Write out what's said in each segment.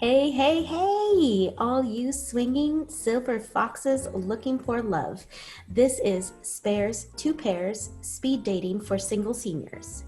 Hey, hey, hey, all you swinging silver foxes looking for love. This is Spares Two Pairs Speed Dating for Single Seniors.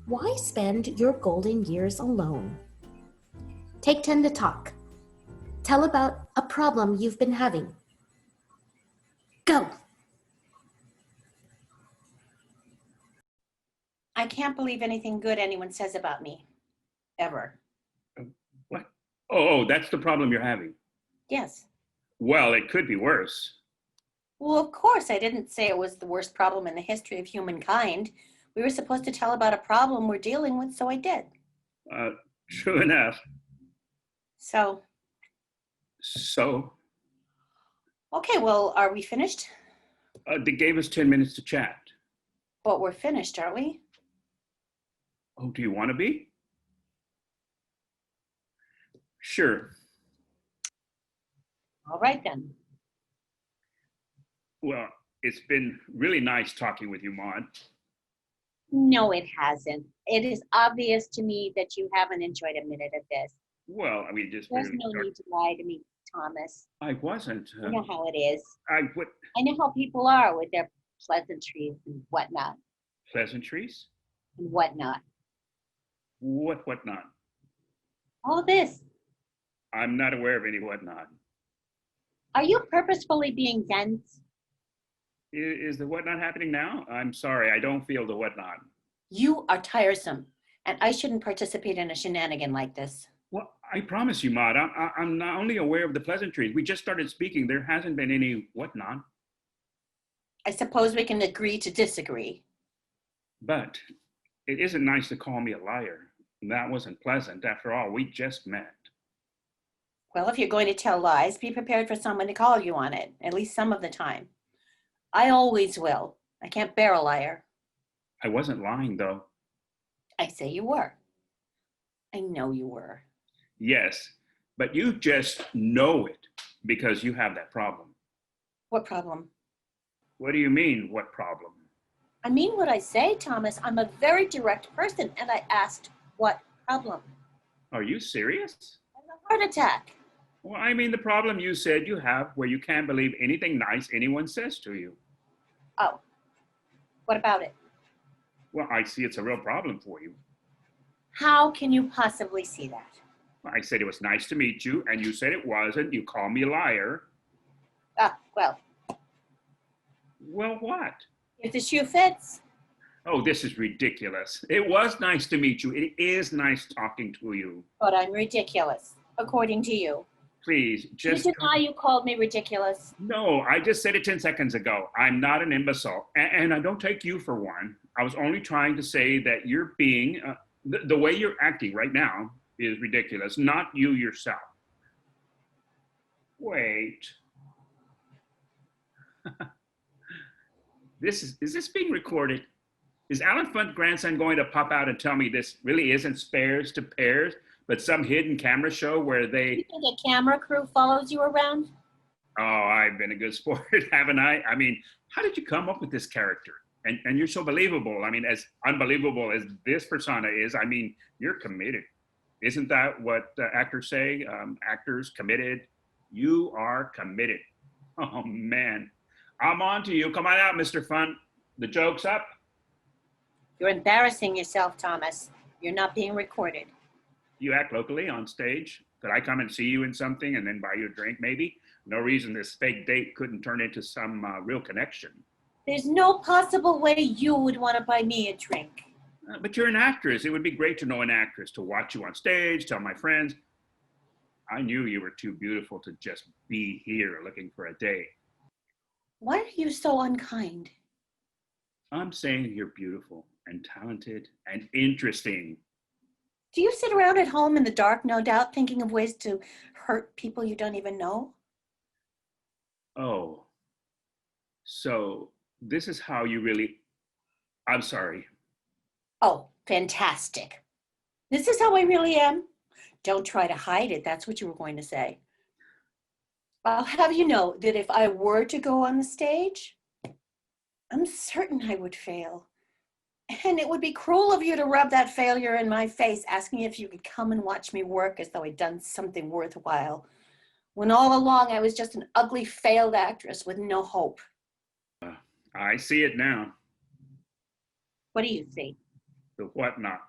Why spend your golden years alone? Take 10 to talk. Tell about a problem you've been having. Go! I can't believe anything good anyone says about me. Ever. What? Oh, that's the problem you're having. Yes. Well, it could be worse. Well, of course, I didn't say it was the worst problem in the history of humankind. We were supposed to tell about a problem we're dealing with, so I did. Uh, True enough. So, So, okay, well, are we finished? they gave us 10 minutes to chat. But we're finished, aren't we? Oh, do you want to be? Sure. All right, then. Well, it's been really nice talking with you, Maude. No, it hasn't. It is obvious to me that you haven't enjoyed a minute of this. Well, I mean, just There's really no start. need to lie to me, Thomas. I wasn't. You know how it is. I what I know how people are with their pleasantries and whatnot pleasantries? and whatnot. Whatnot? All this. I'm not aware of any whatnot. Are you purposefully being dense? Is the whatnot happening now? I'm sorry, I don't feel the whatnot. You are tiresome, and I shouldn't participate in a shenanigan like this. Well, I promise you, Maude, I'm not only aware of the pleasantries. We just started speaking. There hasn't been any whatnot. I suppose we can agree to disagree. But it isn't nice to call me a liar. That wasn't pleasant. After all, we just met. Well, if you're going to tell lies, be prepared for someone to call you on it, at least some of the time. I always will. I can't bear a liar. I wasn't lying, though. I say you were. I know you were. Yes, but you just know it because you have that problem. What problem? What do you mean, what problem? I mean what I say, Thomas. I'm a very direct person, and I asked, what problem? Are you serious? I have a heart attack. Well, I mean the problem you said you have where you can't believe anything nice anyone says to you. Oh, what about it? Well, I see it's a real problem for you. How can you possibly see that? I said it was nice to meet you, and you said it wasn't. You called me a liar. Ah, well, Well, what? if the shoe fits. Oh, this is ridiculous. It was nice to meet you. It is nice talking to you. But I'm ridiculous, according to you. Please, just... You deny you called me ridiculous. No, I just said it 10 seconds ago. I'm not an imbecile. And I don't take you for one. I was only trying to say that you're being, the way you're acting right now is ridiculous, not you yourself. Wait. Is this being recorded? Is Alan Funt's grandson going to pop out and tell me this really isn't Spares to Pairs, but some hidden camera show where they... You think a camera crew follows you around? Oh, I've been a good sport, haven't I? I mean, how did you come up with this character? And you're so believable. I mean, as unbelievable as this persona is, I mean, you're committed. Isn't that what actors say? Actors committed. You are committed. Oh, man. I'm on to you. Come on out, Mr. Funt. The joke's up. You're embarrassing yourself, Thomas. You're not being recorded. You act locally on stage. Could I come and see you in something and then buy you a drink, maybe? No reason this fake date couldn't turn into some real connection. There's no possible way you would want to buy me a drink. But you're an actress. It would be great to know an actress, to watch you on stage, tell my friends. I knew you were too beautiful to just be here looking for a date. Why are you so unkind? I'm saying you're beautiful and talented and interesting. Do you sit around at home in the dark, no doubt, thinking of ways to hurt people you don't even know? Oh, so this is how you really... I'm sorry. Oh, fantastic. This is how I really am. Don't try to hide it. That's what you were going to say. I'll have you know that if I were to go on the stage, I'm certain I would fail. And it would be cruel of you to rub that failure in my face, asking if you could come and watch me work as though I'd done something worthwhile, when all along I was just an ugly failed actress with no hope. I see it now. What do you see? The whatnot.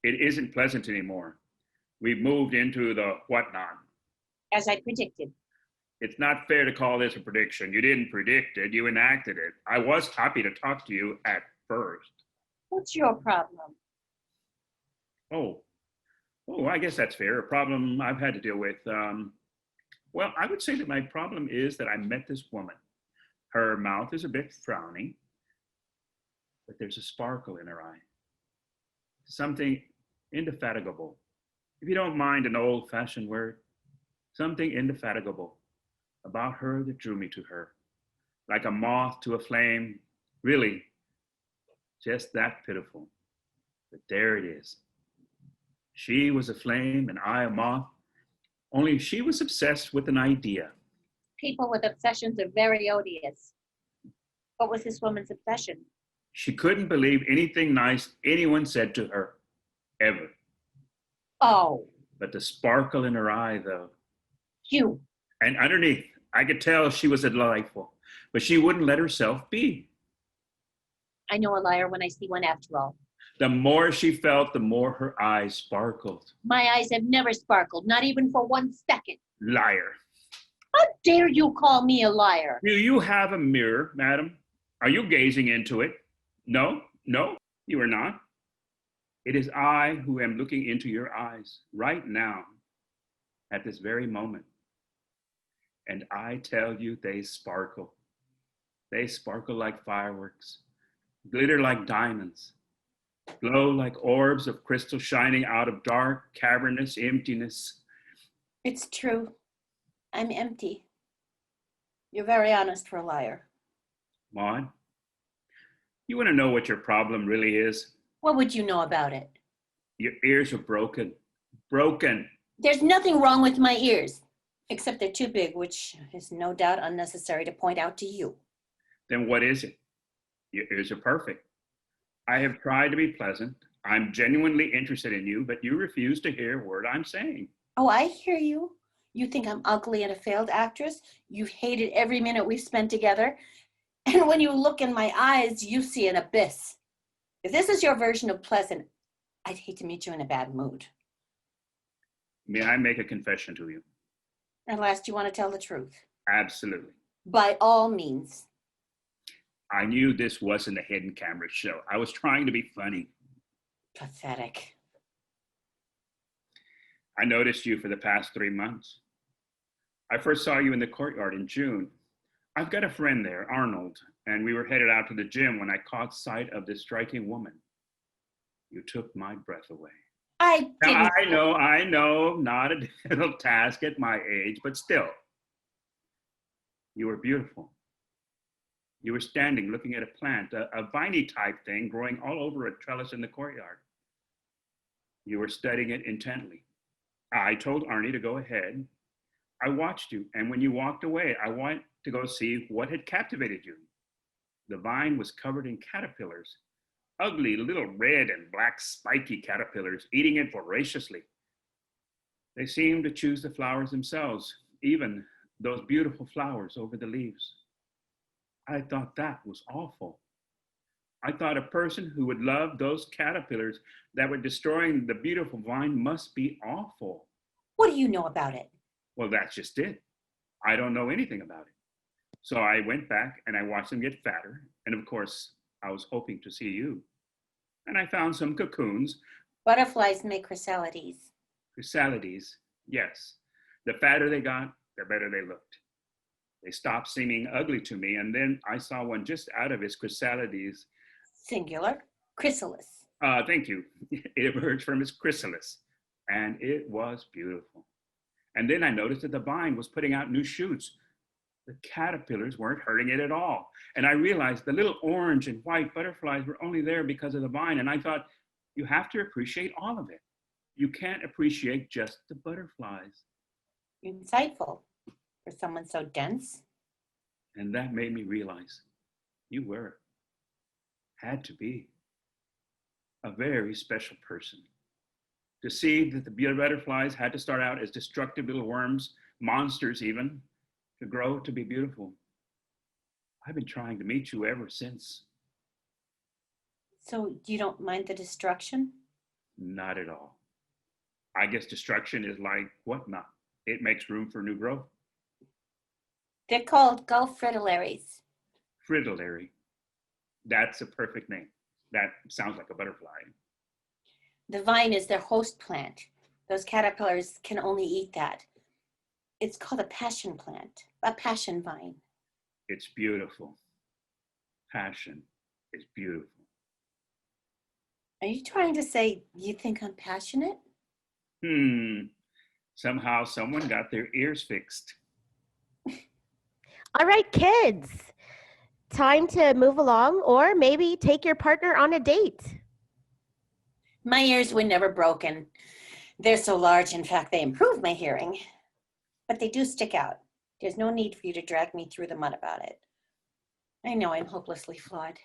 It isn't pleasant anymore. We've moved into the whatnot. As I predicted. It's not fair to call this a prediction. You didn't predict it, you enacted it. I was happy to talk to you at first. What's your problem? Oh, I guess that's fair. A problem I've had to deal with. Well, I would say that my problem is that I met this woman. Her mouth is a bit frowny, but there's a sparkle in her eye. Something indefatigable. If you don't mind an old-fashioned word, something indefatigable about her that drew me to her. Like a moth to a flame, really, just that pitiful. But there it is. She was a flame and I a moth, only she was obsessed with an idea. People with obsessions are very odious. What was this woman's obsession? She couldn't believe anything nice anyone said to her, ever. Oh, But the sparkle in her eye, though. you. And underneath, I could tell she was delightful, but she wouldn't let herself be. I know a liar when I see one after all. The more she felt, the more her eyes sparkled. My eyes have never sparkled, not even for 1 second. Liar. How dare you call me a liar? Do you have a mirror, madam? Are you gazing into it? No, you are not. It is I who am looking into your eyes right now, at this very moment. And I tell you, they sparkle. They sparkle like fireworks, glitter like diamonds, glow like orbs of crystal shining out of dark, cavernous emptiness. It's true. I'm empty. You're very honest for a liar. Maude, you want to know what your problem really is? What would you know about it? Your ears are broken. Broken. There's nothing wrong with my ears, except they're too big, which is no doubt unnecessary to point out to you. Then what is it? Your ears are perfect. I have tried to be pleasant. I'm genuinely interested in you, but you refuse to hear a word I'm saying. Oh, I hear you. You think I'm ugly and a failed actress. You've hated every minute we've spent together. And when you look in my eyes, you see an abyss. If this is your version of pleasant, I'd hate to meet you in a bad mood. May I make a confession to you? At last, you want to tell the truth. Absolutely. By all means. I knew this wasn't a hidden camera show. I was trying to be funny. Pathetic. I noticed you for the past 3 months. I first saw you in the courtyard in June. I've got a friend there, Arnold, and we were headed out to the gym when I caught sight of this striking woman. You took my breath away. I didn't. I know, not a difficult task at my age, but still. You were beautiful. You were standing looking at a plant, a viney type thing growing all over a trellis in the courtyard. You were studying it intently. I told Arnie to go ahead. I watched you, and when you walked away, I went to go see what had captivated you. The vine was covered in caterpillars, ugly little red and black spiky caterpillars eating it voraciously. They seemed to choose the flowers themselves, even those beautiful flowers over the leaves. I thought that was awful. I thought a person who would love those caterpillars that were destroying the beautiful vine must be awful. What do you know about it? Well, that's just it. I don't know anything about it. So I went back and I watched them get fatter. And of course, I was hoping to see you. And I found some cocoons. Butterflies make chrysalides. Chrysalides, yes. The fatter they got, the better they looked. They stopped seeming ugly to me. And then I saw one just out of its chrysalides. Singular. Chrysalis. Thank you. It emerged from its chrysalis. And it was beautiful. And then I noticed that the vine was putting out new shoots. The caterpillars weren't hurting it at all. And I realized the little orange and white butterflies were only there because of the vine. And I thought, you have to appreciate all of it. You can't appreciate just the butterflies. Insightful for someone so dense. And that made me realize you were, had to be. a very special person. To see that the butterflies had to start out as destructive little worms, monsters even, to grow to be beautiful. I've been trying to meet you ever since. So you don't mind the destruction? Not at all. I guess destruction is like whatnot. It makes room for new growth. They're called Gulf fritillaries. Fritillary. That's a perfect name. That sounds like a butterfly. The vine is their host plant. Those caterpillars can only eat that. It's called a passion plant, a passion vine. It's beautiful. Passion is beautiful. Are you trying to say you think I'm passionate? Somehow someone got their ears fixed. All right, kids. Time to move along or maybe take your partner on a date. My ears were never broken. They're so large, in fact, they improve my hearing. But they do stick out. There's no need for you to drag me through the mud about it. I know I'm hopelessly flawed.